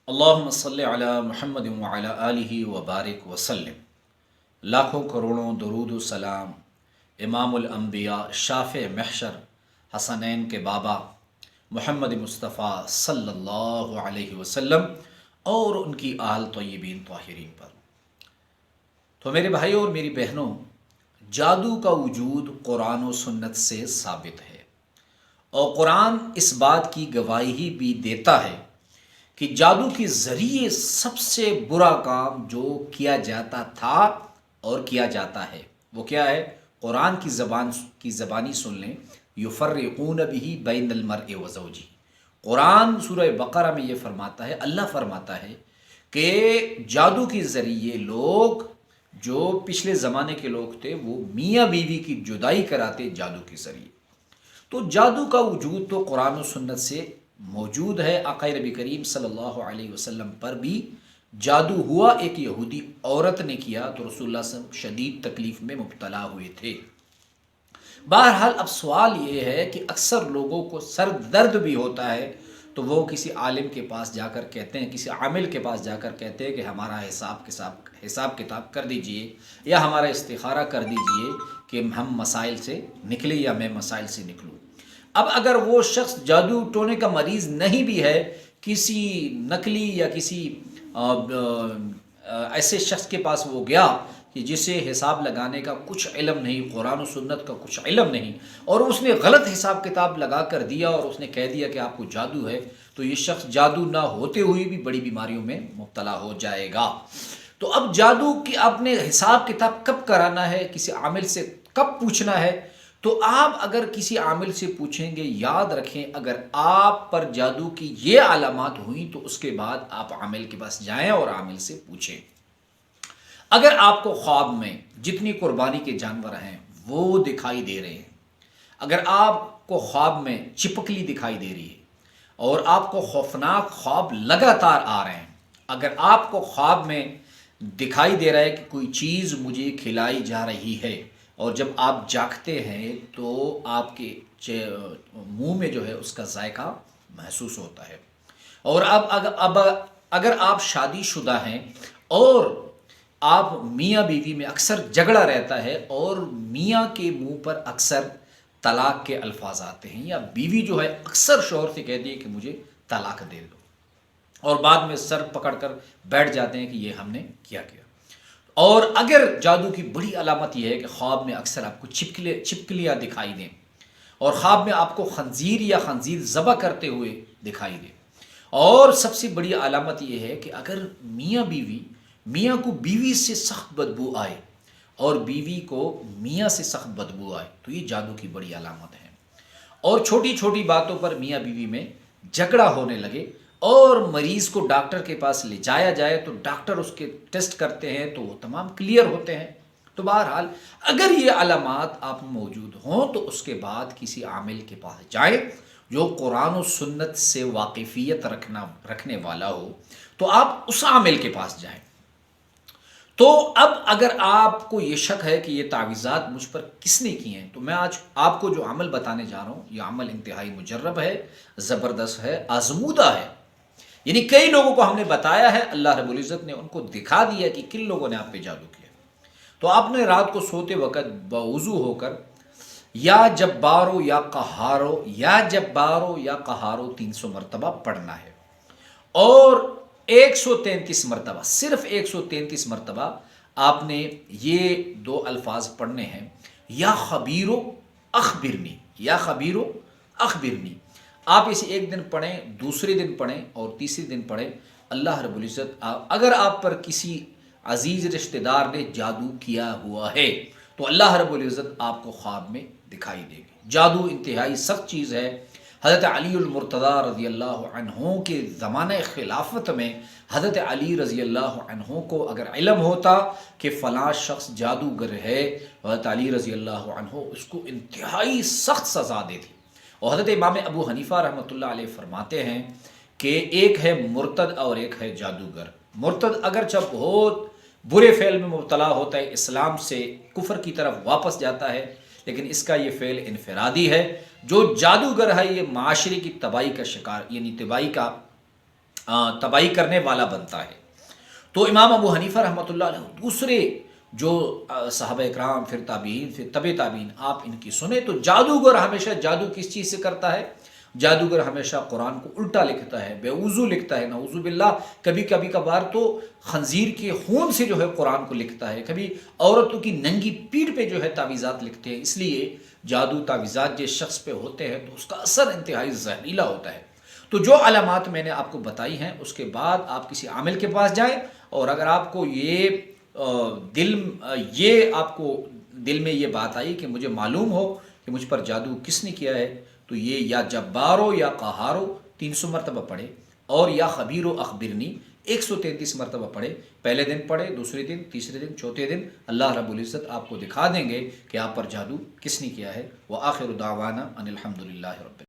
اللہم صلی علی محمد وعلی آلہ وبارک وسلم۔ لاکھوں کروڑوں درود و سلام امام الانبیاء شافع محشر حسنین کے بابا محمد مصطفیٰ صلی اللہ علیہ وسلم اور ان کی آل طیبین طاہرین پر۔ تو میرے بھائیوں اور میری بہنوں، جادو کا وجود قرآن و سنت سے ثابت ہے، اور قرآن اس بات کی گواہی بھی دیتا ہے کہ جادو کے ذریعے سب سے برا کام جو کیا جاتا تھا اور کیا جاتا ہے وہ کیا ہے؟ قرآن کی زبانی سن لیں، یفرقون بہ بین المرء وزوجہ۔ قرآن سورہ بقرہ میں یہ فرماتا ہے، اللہ فرماتا ہے کہ جادو کے ذریعے لوگ جو پچھلے زمانے کے لوگ تھے وہ میاں بیوی کی جدائی کراتے جادو کے ذریعے۔ تو جادو کا وجود تو قرآن و سنت سے موجود ہے۔ آقا نبی کریم صلی اللہ علیہ وسلم پر بھی جادو ہوا، ایک یہودی عورت نے کیا تو رسول اللہ صلی اللہ علیہ وسلم شدید تکلیف میں مبتلا ہوئے تھے۔ بہرحال اب سوال یہ ہے کہ اکثر لوگوں کو سر درد بھی ہوتا ہے تو وہ کسی عالم کے پاس جا کر کہتے ہیں، کسی عامل کے پاس جا کر کہتے ہیں کہ ہمارا حساب کتاب کر دیجئے، یا ہمارا استخارہ کر دیجئے کہ ہم مسائل سے نکلیں یا میں مسائل سے نکلوں۔ اب اگر وہ شخص جادو ٹونے کا مریض نہیں بھی ہے، کسی نقلی یا کسی ایسے شخص کے پاس وہ گیا کہ جسے حساب لگانے کا کچھ علم نہیں، قرآن و سنت کا کچھ علم نہیں، اور اس نے غلط حساب کتاب لگا کر دیا اور اس نے کہہ دیا کہ آپ کو جادو ہے، تو یہ شخص جادو نہ ہوتے ہوئے بھی بڑی بیماریوں میں مبتلا ہو جائے گا۔ تو اب جادو کی آپ نے حساب کتاب کب کرانا ہے، کسی عامل سے کب پوچھنا ہے؟ تو آپ اگر کسی عامل سے پوچھیں گے، یاد رکھیں اگر آپ پر جادو کی یہ علامات ہوئیں تو اس کے بعد آپ عامل کے پاس جائیں اور عامل سے پوچھیں۔ اگر آپ کو خواب میں جتنی قربانی کے جانور ہیں وہ دکھائی دے رہے ہیں، اگر آپ کو خواب میں چپکلی دکھائی دے رہی ہے اور آپ کو خوفناک خواب لگاتار آ رہے ہیں، اگر آپ کو خواب میں دکھائی دے رہا ہے کہ کوئی چیز مجھے کھلائی جا رہی ہے، اور جب آپ جاگتے ہیں تو آپ کے منہ میں جو ہے اس کا ذائقہ محسوس ہوتا ہے، اور اب اگر آپ شادی شدہ ہیں اور آپ میاں بیوی میں اکثر جھگڑا رہتا ہے اور میاں کے منہ پر اکثر طلاق کے الفاظ آتے ہیں، یا بیوی جو ہے اکثر شوہر سے کہتی ہے کہ مجھے طلاق دے دو، اور بعد میں سر پکڑ کر بیٹھ جاتے ہیں کہ یہ ہم نے کیا۔ اور اگر جادو کی بڑی علامت یہ ہے کہ خواب میں اکثر آپ کو چھپکلیاں دکھائی دیں، اور خواب میں آپ کو خنزیر یا خنزیر ذبح کرتے ہوئے دکھائی دیں، اور سب سے بڑی علامت یہ ہے کہ اگر میاں کو بیوی سے سخت بدبو آئے اور بیوی کو میاں سے سخت بدبو آئے تو یہ جادو کی بڑی علامت ہے۔ اور چھوٹی چھوٹی باتوں پر میاں بیوی میں جھگڑا ہونے لگے اور مریض کو ڈاکٹر کے پاس لے جایا جائے تو ڈاکٹر اس کے ٹیسٹ کرتے ہیں تو وہ تمام کلیئر ہوتے ہیں۔ تو بہرحال اگر یہ علامات آپ میں موجود ہوں تو اس کے بعد کسی عامل کے پاس جائیں جو قرآن و سنت سے واقفیت رکھنے والا ہو، تو آپ اس عامل کے پاس جائیں۔ تو اب اگر آپ کو یہ شک ہے کہ یہ تعویذات مجھ پر کس نے کی ہیں، تو میں آج آپ کو جو عمل بتانے جا رہا ہوں یہ عمل انتہائی مجرب ہے، زبردست ہے، آزمودہ ہے۔ یعنی کئی لوگوں کو ہم نے بتایا ہے، اللہ رب العزت نے ان کو دکھا دیا کہ کن لوگوں نے آپ پہ جادو کیا۔ تو آپ نے رات کو سوتے وقت باوضو ہو کر یا جبارو یا قہارو یا جبارو یا قہارو 300 مرتبہ پڑھنا ہے، اور 133 مرتبہ، صرف 133 مرتبہ آپ نے یہ دو الفاظ پڑھنے ہیں، یا خبیرو اخبرنی، یا خبیرو اخبرنی۔ آپ اسے ایک دن پڑھیں، دوسرے دن پڑھیں اور تیسرے دن پڑھیں۔ اللہ رب العزت اگر آپ پر کسی عزیز رشتہ دار نے جادو کیا ہوا ہے تو اللہ رب العزت آپ کو خواب میں دکھائی دے گی۔ جادو انتہائی سخت چیز ہے۔ حضرت علی المرتضیٰ رضی اللہ عنہ کے زمانہ خلافت میں حضرت علی رضی اللہ عنہ کو اگر علم ہوتا کہ فلاں شخص جادوگر ہے، حضرت علی رضی اللہ عنہ اس کو انتہائی سخت سزا دیتی۔ اور حضرت امام ابو حنیفہ رحمۃ اللہ علیہ فرماتے ہیں کہ ایک ہے مرتد اور ایک ہے جادوگر۔ مرتد اگرچہ بہت برے فعل میں مبتلا ہوتا ہے، اسلام سے کفر کی طرف واپس جاتا ہے، لیکن اس کا یہ فعل انفرادی ہے۔ جو جادوگر ہے یہ معاشرے کی تباہی کا شکار، یعنی تباہی کا تباہی کرنے والا بنتا ہے۔ تو امام ابو حنیفہ رحمۃ اللہ علیہ دوسرے جو صحابہ اکرام پھر تابعین پھر طب تابعین، آپ ان کی سنیں تو جادوگر ہمیشہ جادو کس چیز سے کرتا ہے؟ جادوگر ہمیشہ قرآن کو الٹا لکھتا ہے، بے وضو لکھتا ہے، نعوذ باللہ۔ کبھی کبھی کبھار تو خنزیر کے خون سے جو ہے قرآن کو لکھتا ہے، کبھی عورتوں کی ننگی پیٹھ پہ جو ہے تعویذات لکھتے ہیں۔ اس لیے جادو تعویذات جس شخص پہ ہوتے ہیں تو اس کا اثر انتہائی زہریلا ہوتا ہے۔ تو جو علامات میں نے آپ کو بتائی ہیں اس کے بعد آپ کسی عامل کے پاس جائیں، اور اگر آپ کو آپ کو دل میں یہ بات آئی کہ مجھے معلوم ہو کہ مجھ پر جادو کس نے کیا ہے، تو یہ یا جبارو یا قہارو 300 مرتبہ پڑھے، اور یا خبیر و اخبرنی 133 مرتبہ پڑھے۔ پہلے دن پڑھے، دوسرے دن، تیسرے دن، چوتھے دن، اللہ رب العزت آپ کو دکھا دیں گے کہ آپ پر جادو کس نے کیا ہے۔ وآخر دعوانا ان الحمد للہ رب